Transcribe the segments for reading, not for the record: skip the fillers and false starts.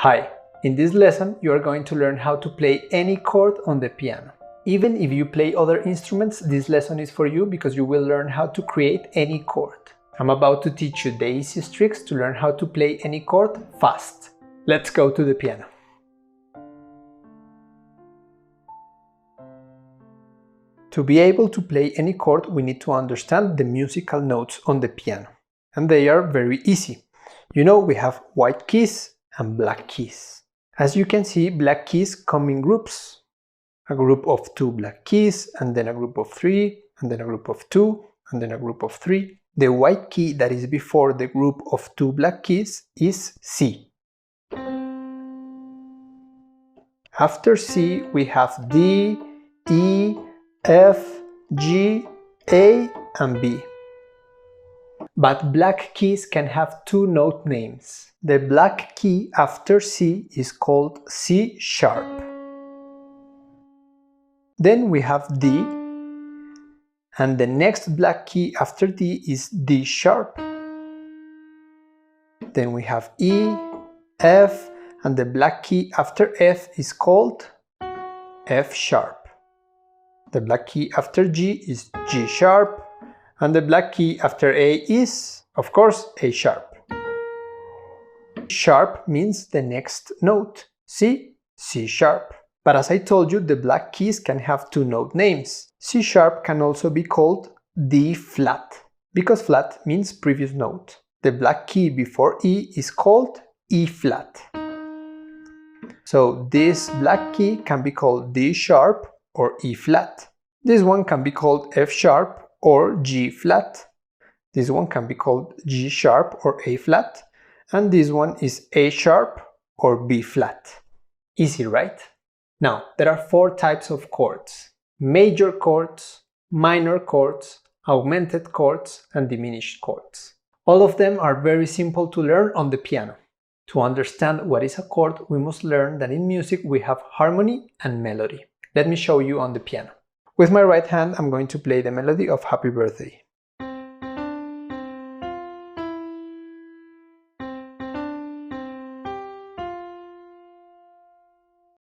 Hi, in this lesson you are going to learn how to play any chord on the piano. Even if you play other instruments, this lesson is for you because you will learn how to create any chord. I'm about to teach you the easiest tricks to learn how to play any chord fast. Let's go to the piano. To be able to play any chord, we need to understand the musical notes on the piano. And they are very easy. You know, we have white keys and black keys. As you can see, black keys come in groups. A group of 2 black keys, and then a group of 3, and then a group of 2, and then a group of 3. The white key that is before the group of 2 black keys is C. After C, we have D, E, F, G, A, and B. But black keys can have 2 note names. The black key after C is called C sharp. Then we have D, and the next black key after D is D sharp. Then we have E, F, and the black key after F is called F sharp. The black key after G is G sharp, and the black key after A is, of course, A sharp. Sharp means the next note. C, C sharp. But as I told you, the black keys can have 2 note names. C sharp can also be called D flat, because flat means previous note. The black key before E is called E flat. So this black key can be called D sharp or E flat. This one can be called F sharp or G flat. This one can be called G sharp or A flat. And this one is A sharp or B flat. Easy, right? Now, there are 4 types of chords: major chords, minor chords, augmented chords, and diminished chords. All of them are very simple to learn on the piano. To understand what is a chord, we must learn that in music we have harmony and melody. Let me show you on the piano. With my right hand, I'm going to play the melody of Happy Birthday.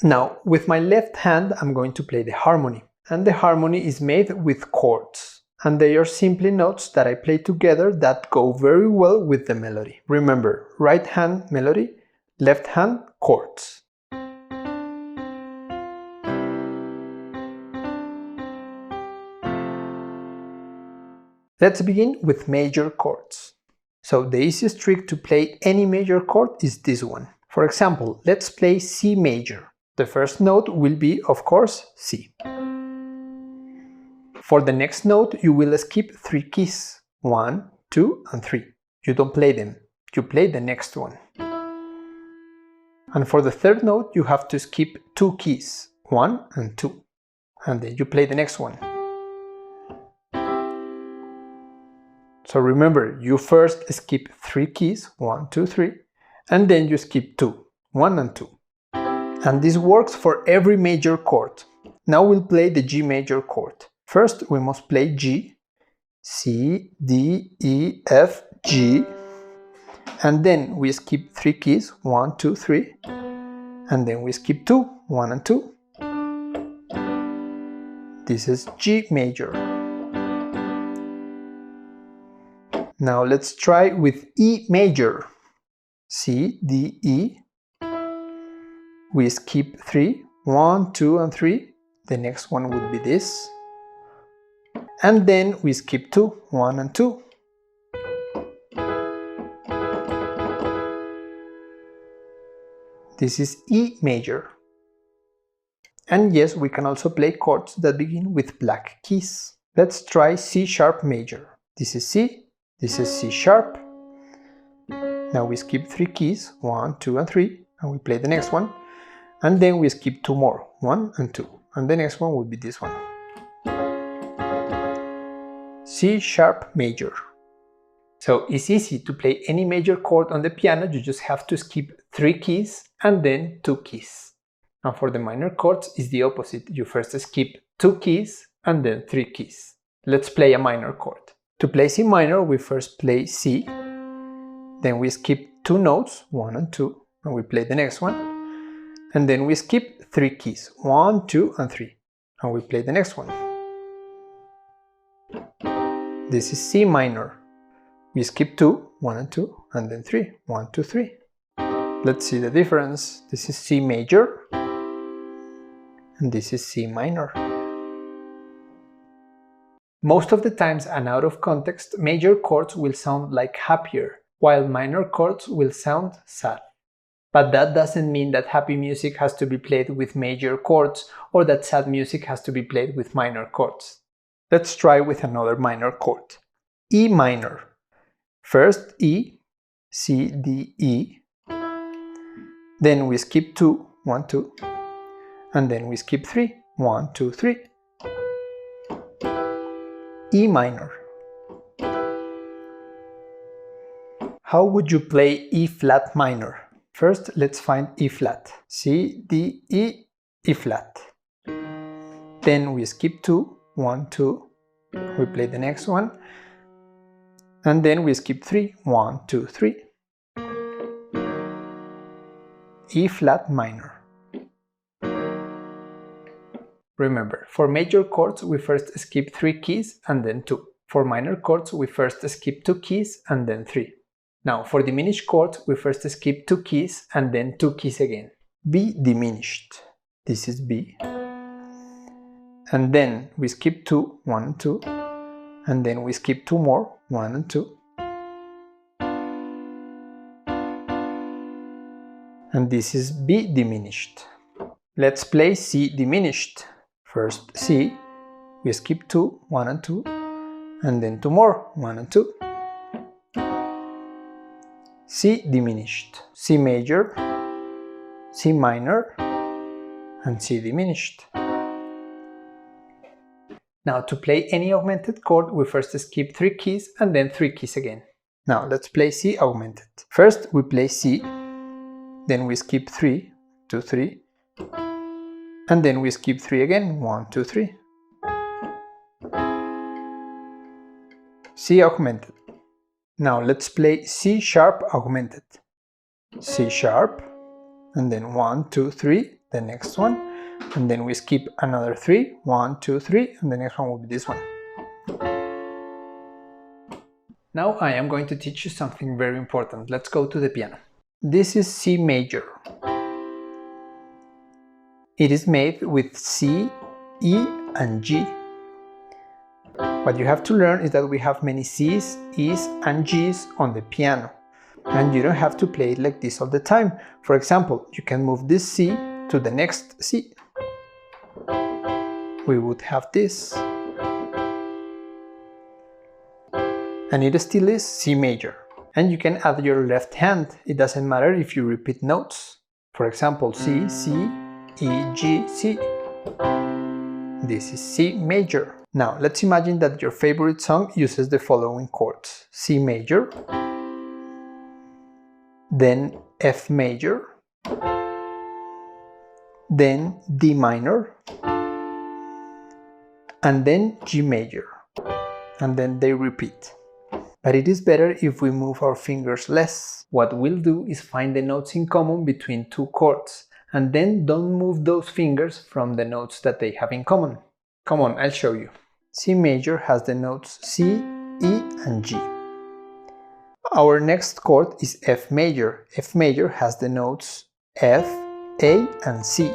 Now, with my left hand, I'm going to play the harmony. And the harmony is made with chords. And they are simply notes that I play together that go very well with the melody. Remember, right hand melody, left hand chords. Let's begin with major chords. So the easiest trick to play any major chord is this one. For example, let's play C major. The first note will be, of course, C. For the next note, you will skip 3 keys. 1, 2, and 3. You don't play them. You play the next one. And for the third note, you have to skip 2 keys. 1 and 2. And then you play the next one. So remember, you first skip 3 keys. 1, 2, 3. And then you skip 2. 1 and 2. And this works for every major chord. Now we'll play the G major chord. First we must play G, C, D, E, F, G, and then we skip 3 keys, 1, 2, 3, and then we skip 2, 1 and 2. This is G major. Now let's try with E major. C, D, E. We skip 3, 1, 2, and 3. The next one would be this. And then we skip 2, 1 and 2. This is E major. And yes, we can also play chords that begin with black keys. Let's try C sharp major. This is C, this is C sharp. Now we skip 3 keys, 1, 2, and 3, and we play the next one. And then we skip 2 more, 1 and 2, and the next one will be this one. C sharp major. So it's easy to play any major chord on the piano, you just have to skip 3 keys and then 2 keys. And for the minor chords, it's the opposite. You first skip 2 keys and then 3 keys. Let's play a minor chord. To play C minor, we first play C, then we skip 2 notes, 1 and 2, and we play the next one, and then we skip 3 keys, 1, 2, and 3, and we play the next one. This is C minor. We skip 2, 1 and 2, and then 3, 1, 2, 3. Let's see the difference. This is C major, and this is C minor. Most of the times and out of context, major chords will sound like happier, while minor chords will sound sad. But that doesn't mean that happy music has to be played with major chords or that sad music has to be played with minor chords. Let's try with another minor chord. E minor. First E, C, D, E. Then we skip 2, 1, 2. And then we skip 3, 1, 2, 3. E minor. How would you play E flat minor? First, let's find E flat. C, D, E, E flat. Then we skip 2, 1, 2. We play the next one. And then we skip 3, 1, 2, 3. E flat minor. Remember, for major chords we first skip 3 keys and then 2. For minor chords we first skip 2 keys and then 3. Now for diminished chords we first skip 2 keys and then 2 keys again. B diminished. This is B. And then we skip 2, 1 and 2. And then we skip 2 more, 1 and 2. And this is B diminished. Let's play C diminished. First C, we skip 2, 1 and 2, and then 2 more, 1 and 2. C diminished. C major, C minor, and C diminished. Now to play any augmented chord, we first skip 3 keys and then 3 keys again. Now let's play C augmented. First we play C, then we skip 3, 2, 3, and then we skip 3 again, 1, 2, 3. C augmented. Now let's play C sharp augmented. C sharp, and then 1, 2, 3, the next one, and then we skip another 3, 1, 2, 3, and the next one will be this one. Now I am going to teach you something very important. Let's go to the piano. This is C major. It is made with C, E, and G. What you have to learn is that we have many C's, E's, and G's on the piano. And you don't have to play it like this all the time. For example, you can move this C to the next C. We would have this. And it still is C major. And you can add your left hand. It doesn't matter if you repeat notes. For example, C, C, E, G, C. This is C major. Now let's imagine that your favorite song uses the following chords. C major, then F major, then D minor, and then G major. And then they repeat. But it is better if we move our fingers less. What we'll do is find the notes in common between 2 chords, and then don't move those fingers from the notes that they have in common. Come on, I'll show you. C major has the notes C, E, and G. Our next chord is F major. F major has the notes F, A, and C.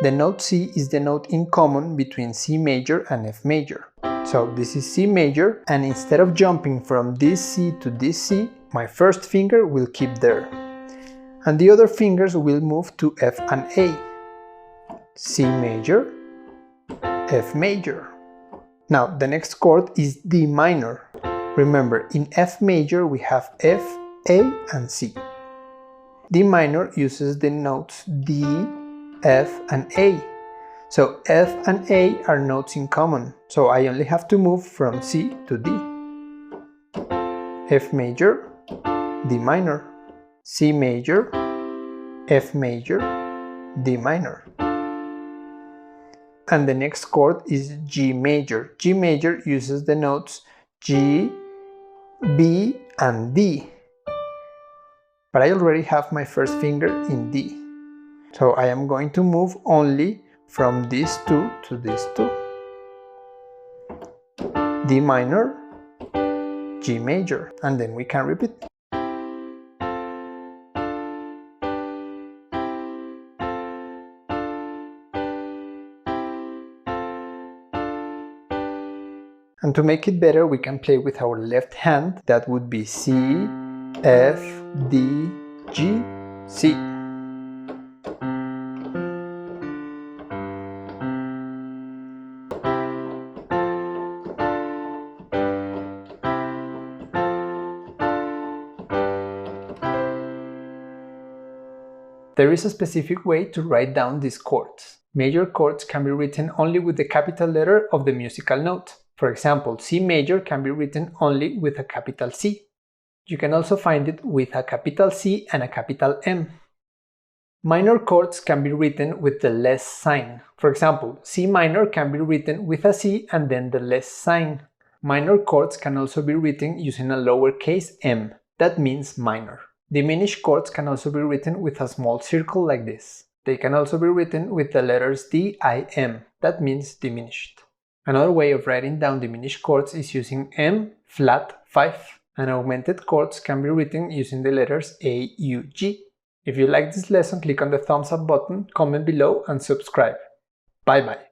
The note C is the note in common between C major and F major. So this is C major, and instead of jumping from this C to this C, my first finger will keep there. And the other fingers will move to F and A. C major, F major. Now the next chord is D minor. Remember, in F major we have F, A, and C. D minor uses the notes D, F, and A. So F and A are notes in common, so I only have to move from C to D. F major, D minor, C major, F major, D minor. And the next chord is G major. G major uses the notes G, B, and D. But I already have my first finger in D. So I am going to move only from these two to these two. D minor, G major, and then we can repeat. And to make it better, we can play with our left hand. That would be C, F, D, G, C. There is a specific way to write down these chords. Major chords can be written only with the capital letter of the musical note. For example, C major can be written only with a capital C. You can also find it with a capital C and a capital M. Minor chords can be written with the less sign. For example, C minor can be written with a C and then the less sign. Minor chords can also be written using a lowercase m. That means minor. Diminished chords can also be written with a small circle like this. They can also be written with the letters D-I-M. That means diminished. Another way of writing down diminished chords is using M flat 5. And augmented chords can be written using the letters A, U, G. If you like this lesson, click on the thumbs up button, comment below and subscribe. Bye bye.